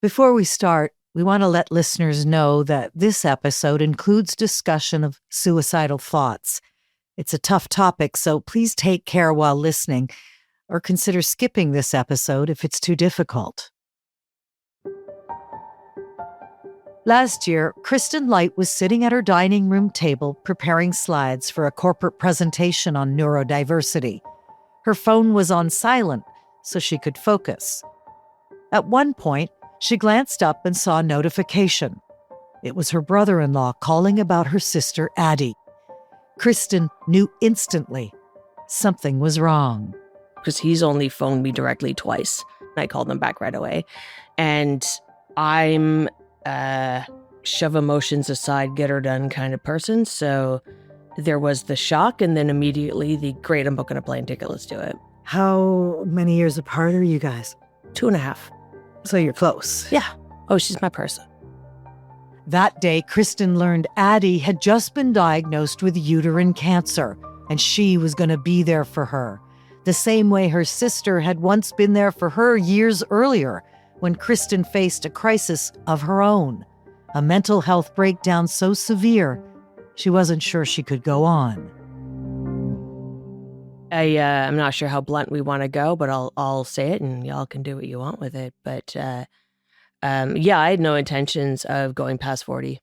Before we start, we want to let listeners know that this episode includes discussion of suicidal thoughts. It's a tough topic, so please take care while listening, or consider skipping this episode if it's too difficult. Last year, Kristin Light was sitting at her dining room table preparing slides for a corporate presentation on neurodiversity. Her phone was on silent, so she could focus. At one point, she glanced up and saw a notification. It was her brother-in-law calling about her sister, Addie. Kristin knew instantly something was wrong. Because he's only phoned me directly twice. I called him back right away. And I'm shove emotions aside, get her done kind of person. So there was the shock and then immediately the great, I'm booking a plane ticket, let's do it. How many years apart are you guys? 2.5. So you're close. Yeah. Oh, she's my person. That day, Kristin learned Addie had just been diagnosed with uterine cancer, and she was going to be there for her, the same way her sister had once been there for her years earlier when Kristin faced a crisis of her own, a mental health breakdown so severe she wasn't sure she could go on. I'm not sure how blunt we want to go, but I'll say it and y'all can do what you want with it. But yeah, I had no intentions of going past 40.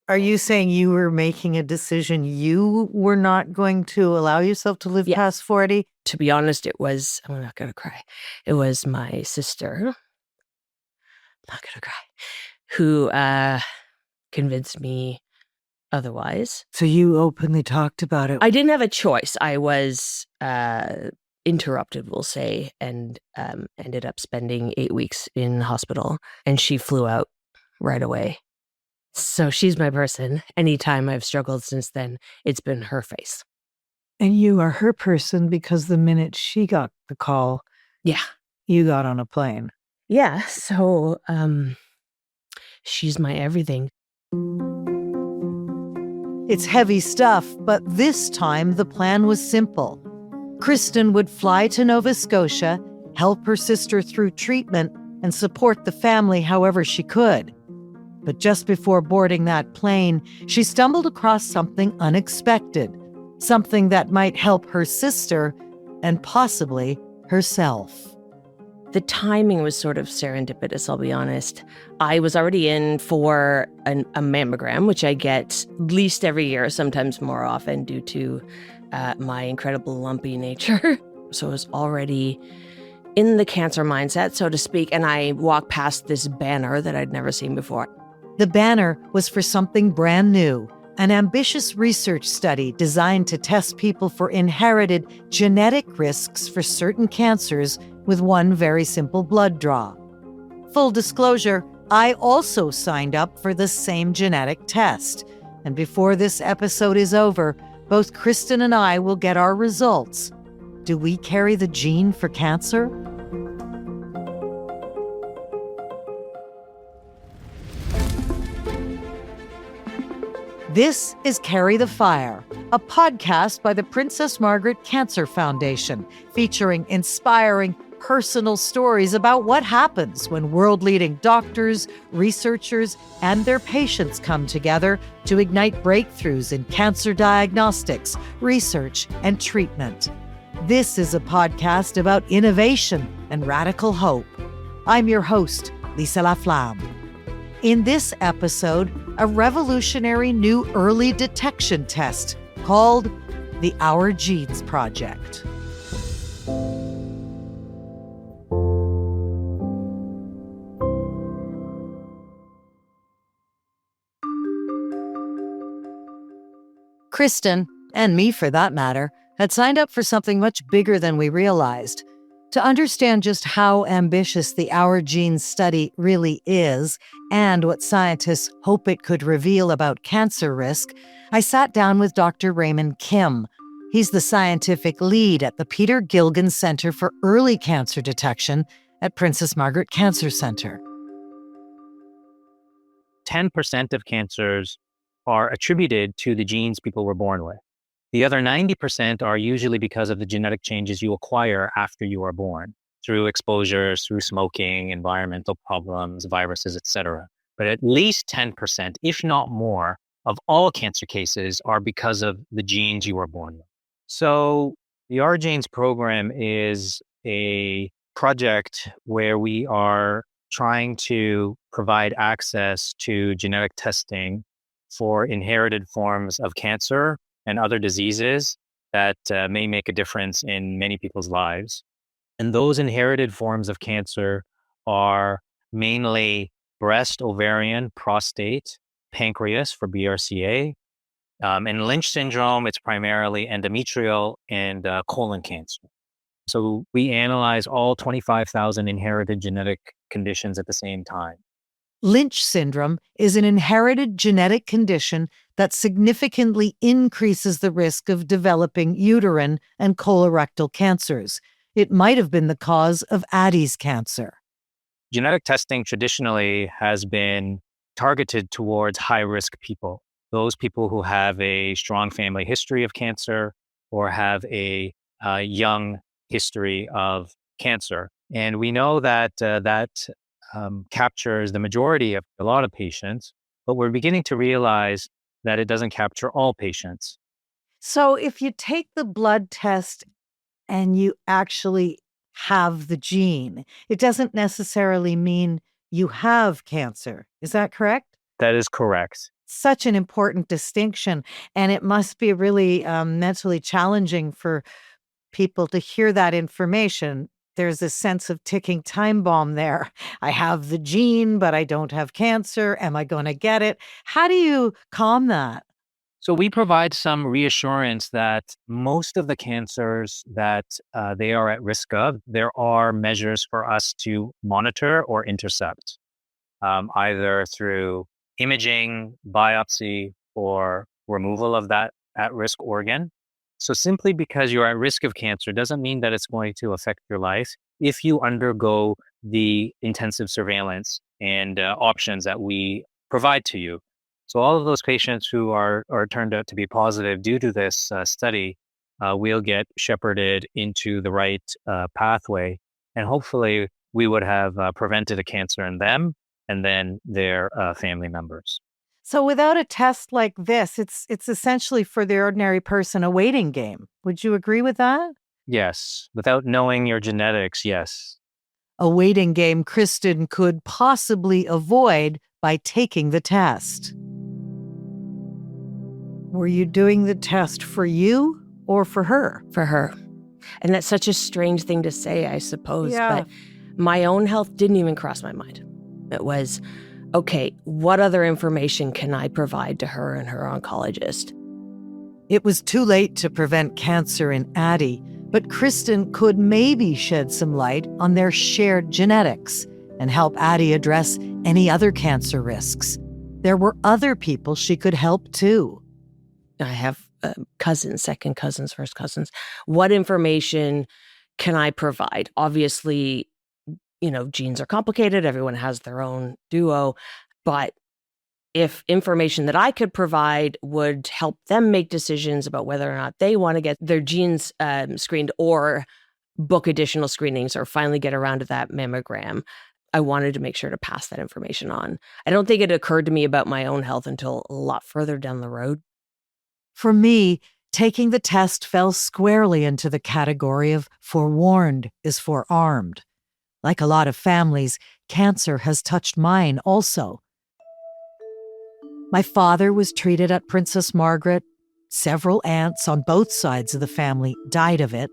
Are you saying you were making a decision you were not going to allow yourself to live past 40? To be honest, it was, I'm not going to cry. It was my sister, not going to cry, who convinced me otherwise. So you openly talked about it? I didn't have a choice. I was interrupted, we'll say, and ended up spending 8 weeks in hospital. And she flew out right away. So she's my person. Anytime I've struggled since then, it's been her face. And you are her person because the minute she got the call, you got on a plane. Yeah, so she's my everything. It's heavy stuff, but this time the plan was simple. Kristin would fly to Nova Scotia, help her sister through treatment, and support the family however she could. But just before boarding that plane, she stumbled across something unexpected, something that might help her sister and possibly herself. The timing was sort of serendipitous, I'll be honest. I was already in for a mammogram, which I get at least every year, sometimes more often due to my incredible lumpy nature. So I was already in the cancer mindset, so to speak, and I walked past this banner that I'd never seen before. The banner was for something brand new, an ambitious research study designed to test people for inherited genetic risks for certain cancers with one very simple blood draw. Full disclosure, I also signed up for the same genetic test. And before this episode is over, both Kristin and I will get our results. Do we carry the gene for cancer? This is Carry the Fire, a podcast by the Princess Margaret Cancer Foundation, featuring inspiring, personal stories about what happens when world-leading doctors, researchers, and their patients come together to ignite breakthroughs in cancer diagnostics, research, and treatment. This is a podcast about innovation and radical hope. I'm your host, Lisa LaFlamme. In this episode, a revolutionary new early detection test called the OurGenes Project. Kristin, and me for that matter, had signed up for something much bigger than we realized. To understand just how ambitious the OurGenes study really is and what scientists hope it could reveal about cancer risk, I sat down with Dr. Raymond Kim. He's the scientific lead at the Peter Gilgan Centre for Early Cancer Detection at Princess Margaret Cancer Centre. 10% of cancers are attributed to the genes people were born with. The other 90% are usually because of the genetic changes you acquire after you are born. through exposures, through smoking, environmental problems, viruses, etc. But at least 10%, if not more, of all cancer cases are because of the genes you were born with. So the OurGenes program is a project where we are trying to provide access to genetic testing for inherited forms of cancer and other diseases that may make a difference in many people's lives. And those inherited forms of cancer are mainly breast, ovarian, prostate, pancreas for BRCA. And Lynch syndrome, it's primarily endometrial and colon cancer. So we analyze all 25,000 inherited genetic conditions at the same time. Lynch syndrome is an inherited genetic condition that significantly increases the risk of developing uterine and colorectal cancers. It might have been the cause of Addis's cancer. Genetic testing traditionally has been targeted towards high-risk people, those people who have a strong family history of cancer or have a young history of cancer. And we know that captures the majority of a lot of patients, but we're beginning to realize that it doesn't capture all patients. So if you take the blood test and you actually have the gene, it doesn't necessarily mean you have cancer. Is that correct? That is correct. Such an important distinction. And it must be really mentally challenging for people to hear that information. There's a sense of ticking time bomb there. I have the gene, but I don't have cancer. Am I going to get it? How do you calm that? So we provide some reassurance that most of the cancers that they are at risk of, there are measures for us to monitor or intercept, either through imaging, biopsy, or removal of that at-risk organ. So simply because you're at risk of cancer doesn't mean that it's going to affect your life if you undergo the intensive surveillance and options that we provide to you. So all of those patients who are turned out to be positive due to this study will get shepherded into the right pathway. And hopefully we would have prevented a cancer in them and then their family members. So without a test like this, it's essentially for the ordinary person a waiting game. Would you agree with that? Yes. Without knowing your genetics, yes. A waiting game Kristin could possibly avoid by taking the test. Were you doing the test for you or for her? For her. And that's such a strange thing to say, I suppose. Yeah. But my own health didn't even cross my mind. It was, okay, what other information can I provide to her and her oncologist? It was too late to prevent cancer in Addie, but Kristin could maybe shed some light on their shared genetics and help Addie address any other cancer risks. There were other people she could help too. I have cousins, second cousins, first cousins. What information can I provide? Obviously, genes are complicated. Everyone has their own duo. But if information that I could provide would help them make decisions about whether or not they want to get their genes screened or book additional screenings or finally get around to that mammogram, I wanted to make sure to pass that information on. I don't think it occurred to me about my own health until a lot further down the road. For me, taking the test fell squarely into the category of forewarned is forearmed. Like a lot of families, cancer has touched mine also. My father was treated at Princess Margaret. Several aunts on both sides of the family died of it.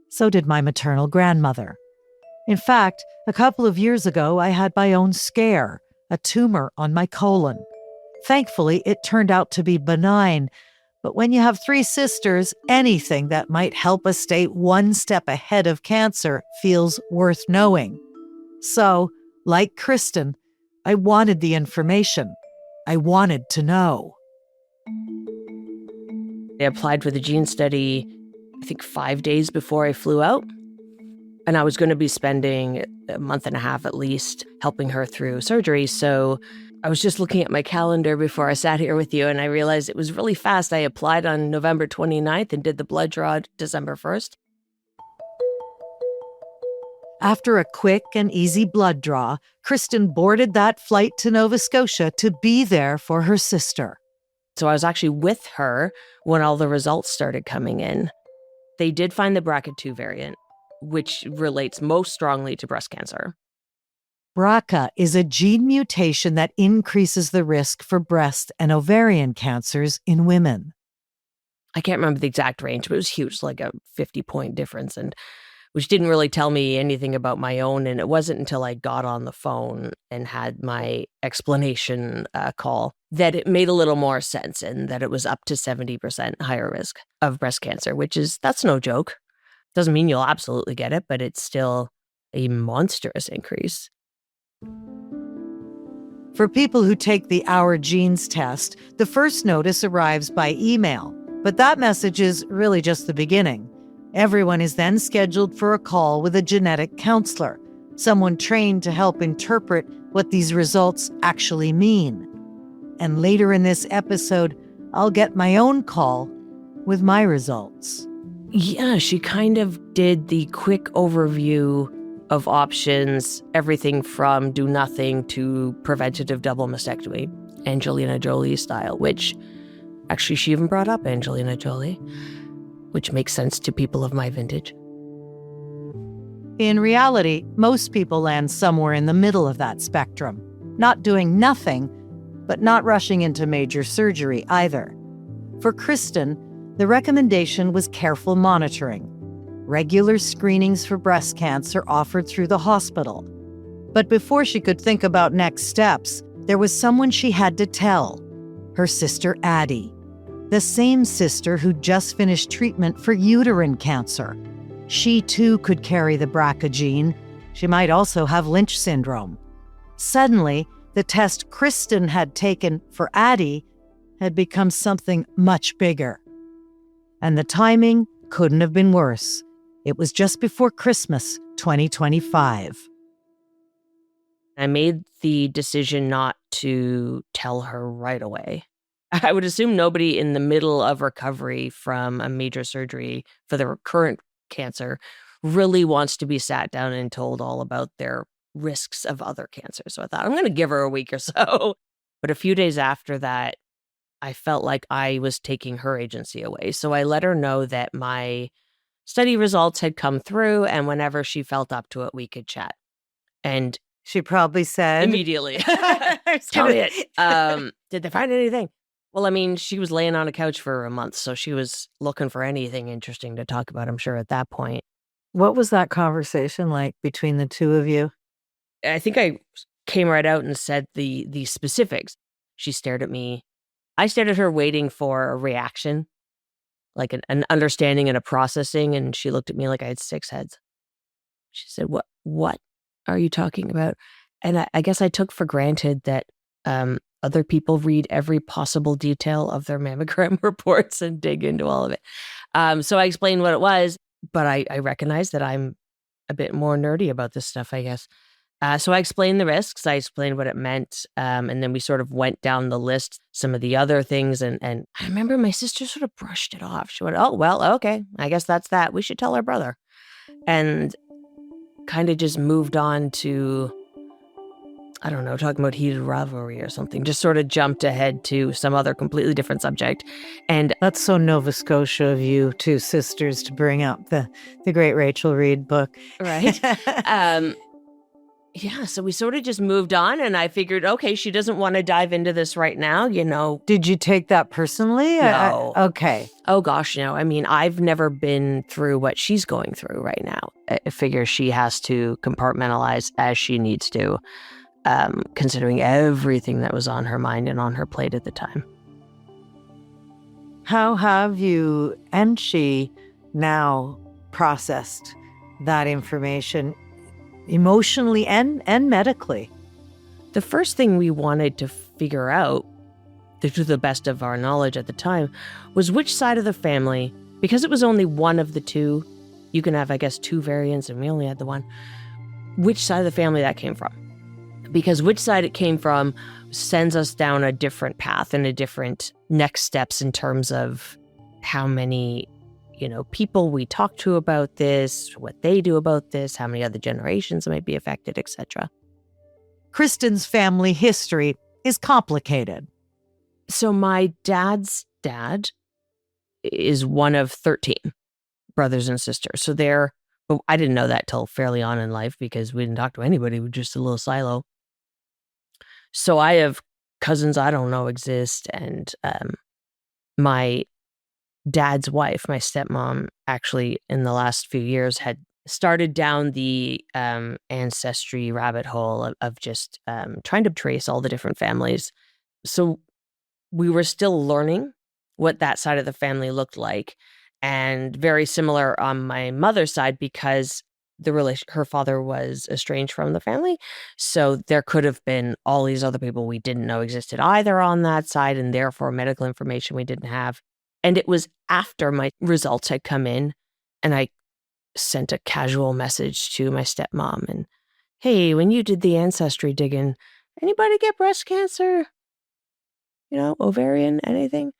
So did my maternal grandmother. In fact, a couple of years ago, I had my own scare, a tumor on my colon. Thankfully, it turned out to be benign. But when you have 3 sisters, anything that might help us stay one step ahead of cancer feels worth knowing. So, like Kristin, I wanted the information. I wanted to know. I applied for the gene study, I think 5 days before I flew out. And I was going to be spending a month and a half at least helping her through surgery. So I was just looking at my calendar before I sat here with you, and I realized it was really fast. I applied on November 29th and did the blood draw December 1st. After a quick and easy blood draw, Kristin boarded that flight to Nova Scotia to be there for her sister. So I was actually with her when all the results started coming in. They did find the BRCA2 variant, which relates most strongly to breast cancer. BRCA is a gene mutation that increases the risk for breast and ovarian cancers in women. I can't remember the exact range, but it was huge, like a 50-point difference, and which didn't really tell me anything about my own. And it wasn't until I got on the phone and had my explanation call that it made a little more sense, and that it was up to 70% higher risk of breast cancer, that's no joke. Doesn't mean you'll absolutely get it, but it's still a monstrous increase. For people who take the OurGenes test, the first notice arrives by email, but that message is really just the beginning. Everyone is then scheduled for a call with a genetic counselor, someone trained to help interpret what these results actually mean. And later in this episode, I'll get my own call with my results. Yeah, she kind of did the quick overview of options, everything from do nothing to preventative double mastectomy, Angelina Jolie style, which actually she even brought up Angelina Jolie, which makes sense to people of my vintage. In reality, most people land somewhere in the middle of that spectrum, not doing nothing, but not rushing into major surgery either. For Kristin, the recommendation was careful monitoring, regular screenings for breast cancer offered through the hospital. But before she could think about next steps, there was someone she had to tell, her sister Addie, the same sister who just finished treatment for uterine cancer. She too could carry the BRCA gene. She might also have Lynch syndrome. Suddenly, the test Kristin had taken for Addie had become something much bigger. And the timing couldn't have been worse. It was just before Christmas 2025. I made the decision not to tell her right away. I would assume nobody in the middle of recovery from a major surgery for their current cancer really wants to be sat down and told all about their risks of other cancers. So I thought, I'm going to give her a week or so. But a few days after that, I felt like I was taking her agency away. So I let her know that my study results had come through, and whenever she felt up to it, we could chat. And she probably said immediately, tell me it. Did they find anything? Well, I mean, she was laying on a couch for a month, so she was looking for anything interesting to talk about, I'm sure, at that point. What was that conversation like between the two of you? I think I came right out and said the specifics. She stared at me. I stared at her waiting for a reaction, like an understanding and a processing, and she looked at me like I had 6 heads. She said, What are you talking about? And I guess I took for granted that other people read every possible detail of their mammogram reports and dig into all of it. So I explained what it was, but I recognize that I'm a bit more nerdy about this stuff, I guess. So I explained the risks, I explained what it meant, and then we sort of went down the list, some of the other things, and I remember my sister sort of brushed it off. She went, oh, well, okay, I guess that's that. We should tell our brother. And kind of just moved on to, I don't know, talking about heated rivalry or something, just sort of jumped ahead to some other completely different subject. And that's so Nova Scotia of you, two sisters, to bring up the great Rachel Reed book. Right. Yeah, so we sort of just moved on, and I figured, okay, she doesn't want to dive into this right now, you know. Did you take that personally? No. Okay. Oh, gosh, no. I mean, I've never been through what she's going through right now. I figure she has to compartmentalize as she needs to, considering everything that was on her mind and on her plate at the time. How have you and she now processed that information? Emotionally and medically? The first thing we wanted to figure out, to the best of our knowledge at the time, was which side of the family, because it was only one of the two, you can have, I guess, 2 variants, and we only had the one, which side of the family that came from. Because which side it came from sends us down a different path and a different next steps in terms of how many people we talk to about this, what they do about this, how many other generations might be affected, etc. Kristin's family history is complicated. So my dad's dad is one of 13 brothers and sisters. So but I didn't know that till fairly on in life because we didn't talk to anybody. We were just a little silo. So I have cousins I don't know exist. And my dad's wife, my stepmom, actually in the last few years had started down the ancestry rabbit hole of just trying to trace all the different families. So we were still learning what that side of the family looked like. And very similar on my mother's side because her father was estranged from the family. So there could have been all these other people we didn't know existed either on that side, and therefore medical information we didn't have. And it was after my results had come in, and I sent a casual message to my stepmom and, hey, when you did the ancestry digging, anybody get breast cancer? Ovarian, anything?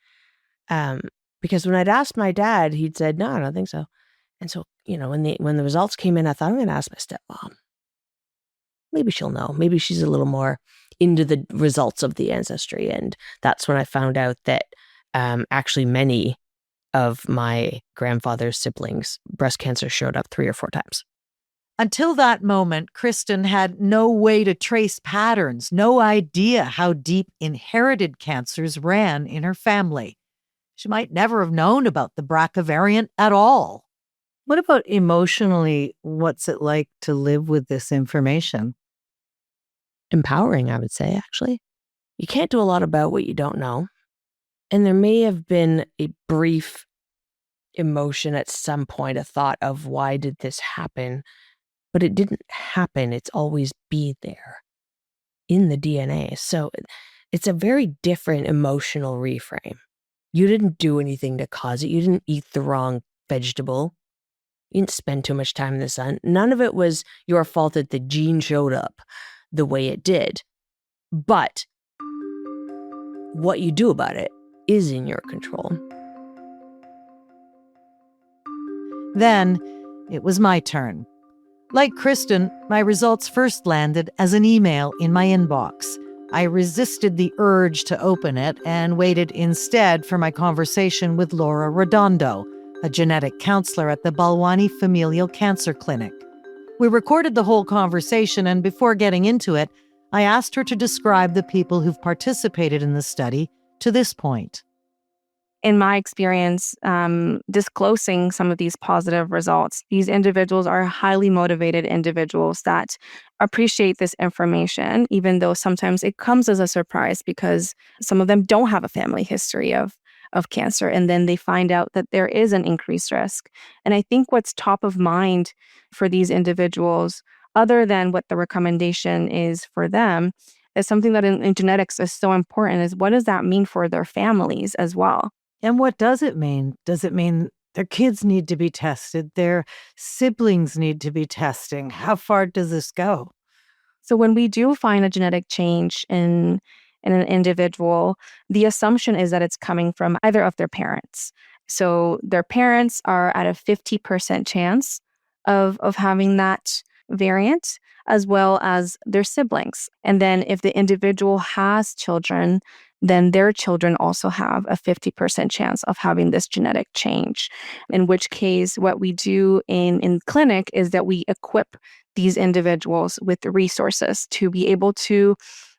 Because when I'd asked my dad, he'd said, no, I don't think so. And so, when the results came in, I thought I'm going to ask my stepmom. Maybe she'll know. Maybe she's a little more into the results of the ancestry. And that's when I found out that actually many of my grandfather's siblings, breast cancer showed up 3 or 4 times. Until that moment, Kristin had no way to trace patterns, no idea how deep inherited cancers ran in her family. She might never have known about the BRCA variant at all. What about emotionally? What's it like to live with this information? Empowering, I would say, actually. You can't do a lot about what you don't know. And there may have been a brief emotion at some point, a thought of why did this happen? But it didn't happen. It's always be there in the DNA. So it's a very different emotional reframe. You didn't do anything to cause it. You didn't eat the wrong vegetable. You didn't spend too much time in the sun. None of it was your fault that the gene showed up the way it did. But what you do about it is in your control. Then it was my turn. Like Kristin, my results first landed as an email in my inbox. I resisted the urge to open it and waited instead for my conversation with Laura Redondo, a genetic counselor at the Balwani Familial Cancer Clinic. We recorded the whole conversation, and before getting into it, I asked her to describe the people who've participated in the study to this point. In my experience, disclosing some of these positive results, these individuals are highly motivated individuals that appreciate this information, even though sometimes it comes as a surprise because some of them don't have a family history of cancer, and then they find out that there is an increased risk. And I think what's top of mind for these individuals, other than what the recommendation is for them, is something that in genetics is so important, is what does that mean for their families as well? And what does it mean? Does it mean their kids need to be tested? Their siblings need to be testing? How far does this go? So when we do find a genetic change in an individual, the assumption is that it's coming from either of their parents. So their parents are at a 50% chance of having that variant, as well as their siblings. And then if the individual has children, then their children also have a 50% chance of having this genetic change. In which case, what we do in clinic is that we equip these individuals with the resources to be able to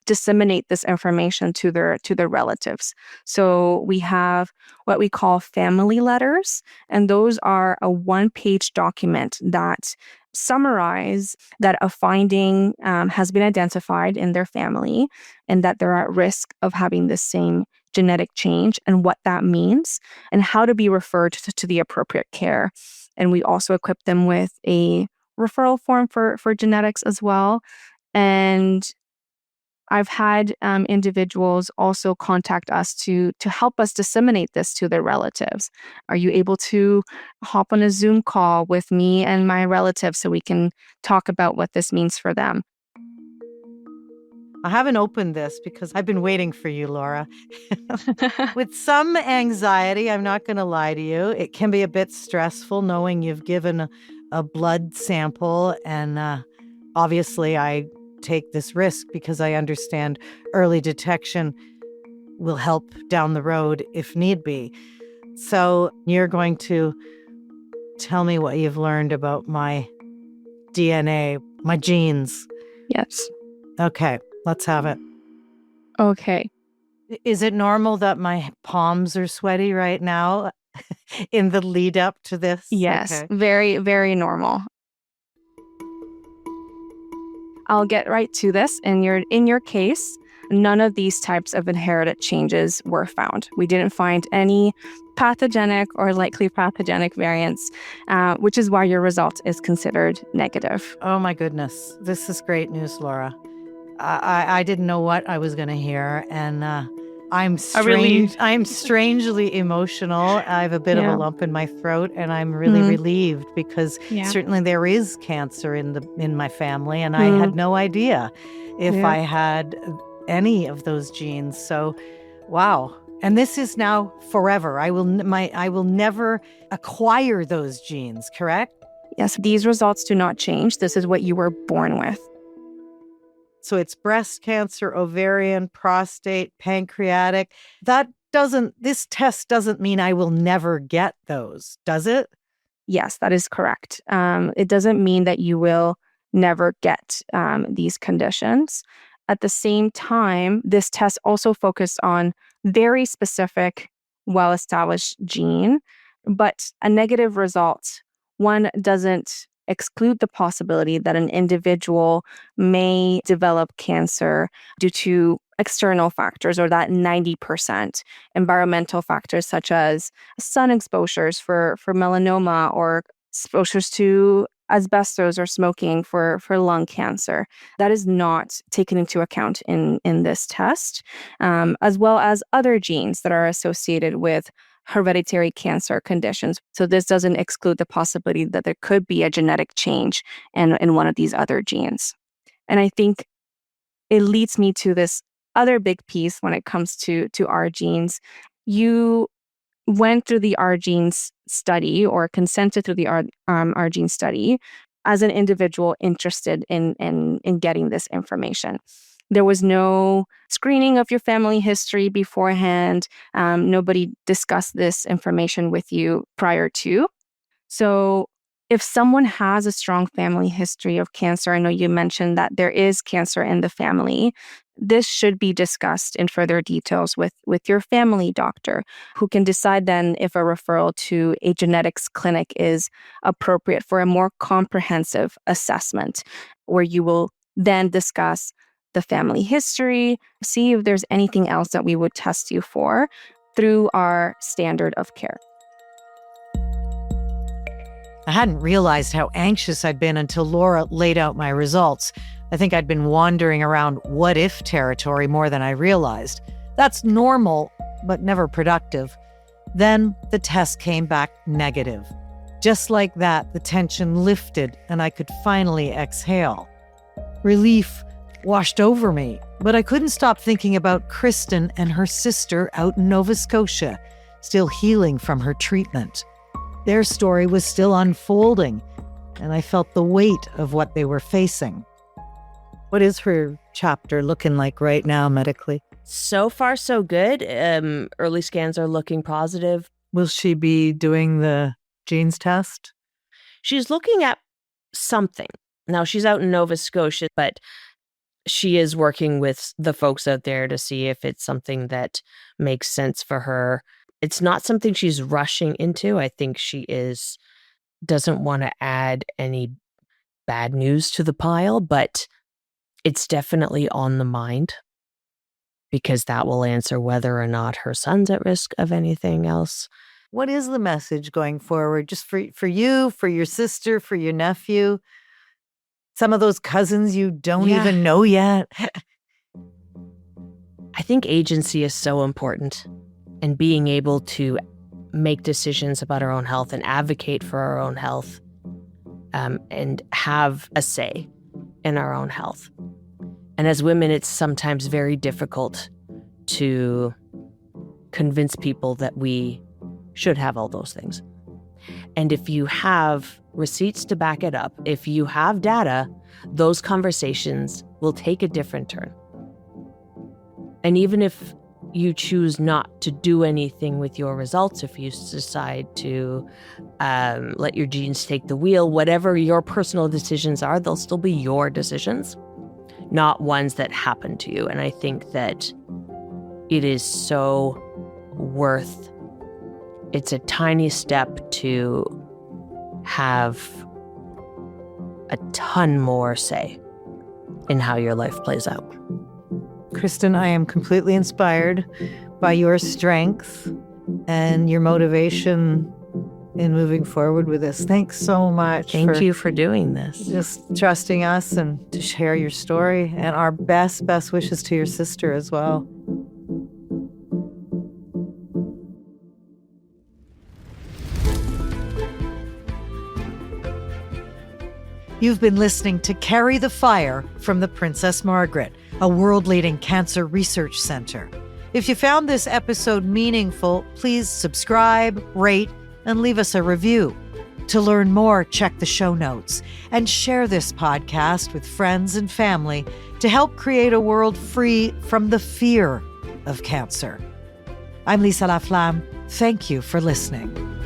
disseminate this information to their relatives. So we have what we call family letters, and those are a 1-page document that summarize that a finding has been identified in their family and that they're at risk of having the same genetic change and what that means and how to be referred to the appropriate care. And we also equip them with a referral form for genetics as well. And I've had individuals also contact us to help us disseminate this to their relatives. Are you able to hop on a Zoom call with me and my relatives so we can talk about what this means for them? I haven't opened this because I've been waiting for you, Laura. With some anxiety, I'm not going to lie to you. It can be a bit stressful knowing you've given a blood sample. And obviously, I take this risk because I understand early detection will help down the road if need be. So you're going to tell me what you've learned about my DNA, my genes. Yes. Okay, let's have it. Okay. Is it normal that my palms are sweaty right now in the lead up to this? Yes. Okay. Very, very normal. I'll get right to this. In your case, none of these types of inherited changes were found. We didn't find any pathogenic or likely pathogenic variants, which is why your result is considered negative. Oh my goodness. This is great news, Laura. I didn't know what I was going to hear, and I'm strangely emotional. I have a bit of a lump in my throat, and I'm really relieved because certainly there is cancer in my family, and I had no idea if I had any of those genes. So, wow. And this is now forever. I will never acquire those genes, correct? Yes, these results do not change. This is what you were born with. So it's breast cancer, ovarian, prostate, pancreatic. This test doesn't mean I will never get those, does it? Yes, that is correct. It doesn't mean that you will never get these conditions. At the same time, this test also focused on very specific, well-established gene, but a negative result, one doesn't exclude the possibility that an individual may develop cancer due to external factors, or that 90%. Environmental factors such as sun exposures for melanoma, or exposures to asbestos or smoking for lung cancer. That is not taken into account in this test, as well as other genes that are associated with hereditary cancer conditions. So this doesn't exclude the possibility that there could be a genetic change in one of these other genes. And I think it leads me to this other big piece when it comes to OurGenes. You went through the OurGenes study, or consented through the OurGenes study, as an individual interested in getting this information. There was no screening of your family history beforehand. Nobody discussed this information with you prior to. So if someone has a strong family history of cancer, I know you mentioned that there is cancer in the family, this should be discussed in further details with your family doctor, who can decide then if a referral to a genetics clinic is appropriate for a more comprehensive assessment, where you will then discuss the family history, see if there's anything else that we would test you for through our standard of care. I hadn't realized how anxious I'd been until Laura laid out my results. I think I'd been wandering around what-if territory more than I realized. That's normal, but never productive. Then the test came back negative. Just like that, the tension lifted and I could finally exhale. Relief washed over me, but I couldn't stop thinking about Kristin and her sister out in Nova Scotia, still healing from her treatment. Their story was still unfolding, and I felt the weight of what they were facing. What is her chapter looking like right now medically? So far, so good. Early scans are looking positive. Will she be doing the genes test? She's looking at something. Now, she's out in Nova Scotia, but she is working with the folks out there to see if it's something that makes sense for her. It's not something she's rushing into. I think she doesn't want to add any bad news to the pile, but it's definitely on the mind, because that will answer whether or not her son's at risk of anything else. What is the message going forward? Just for you, for your sister, for your nephew, some of those cousins you don't even know yet? I think agency is so important, and being able to make decisions about our own health and advocate for our own health, and have a say in our own health. And as women, it's sometimes very difficult to convince people that we should have all those things. And if you have receipts to back it up, if you have data, those conversations will take a different turn. And even if you choose not to do anything with your results, if you decide to let your genes take the wheel, whatever your personal decisions are, they'll still be your decisions, not ones that happen to you. And I think that it is so worth, it's a tiny step to have a ton more say in how your life plays out. Kristin, I am completely inspired by your strength and your motivation in moving forward with this. Thanks so much. Thank you for doing this. Just trusting us and to share your story, and our best wishes to your sister as well. You've been listening to Carry the Fire from the Princess Margaret, a world-leading cancer research center. If you found this episode meaningful, please subscribe, rate, and leave us a review. To learn more, check the show notes and share this podcast with friends and family to help create a world free from the fear of cancer. I'm Lisa LaFlamme. Thank you for listening.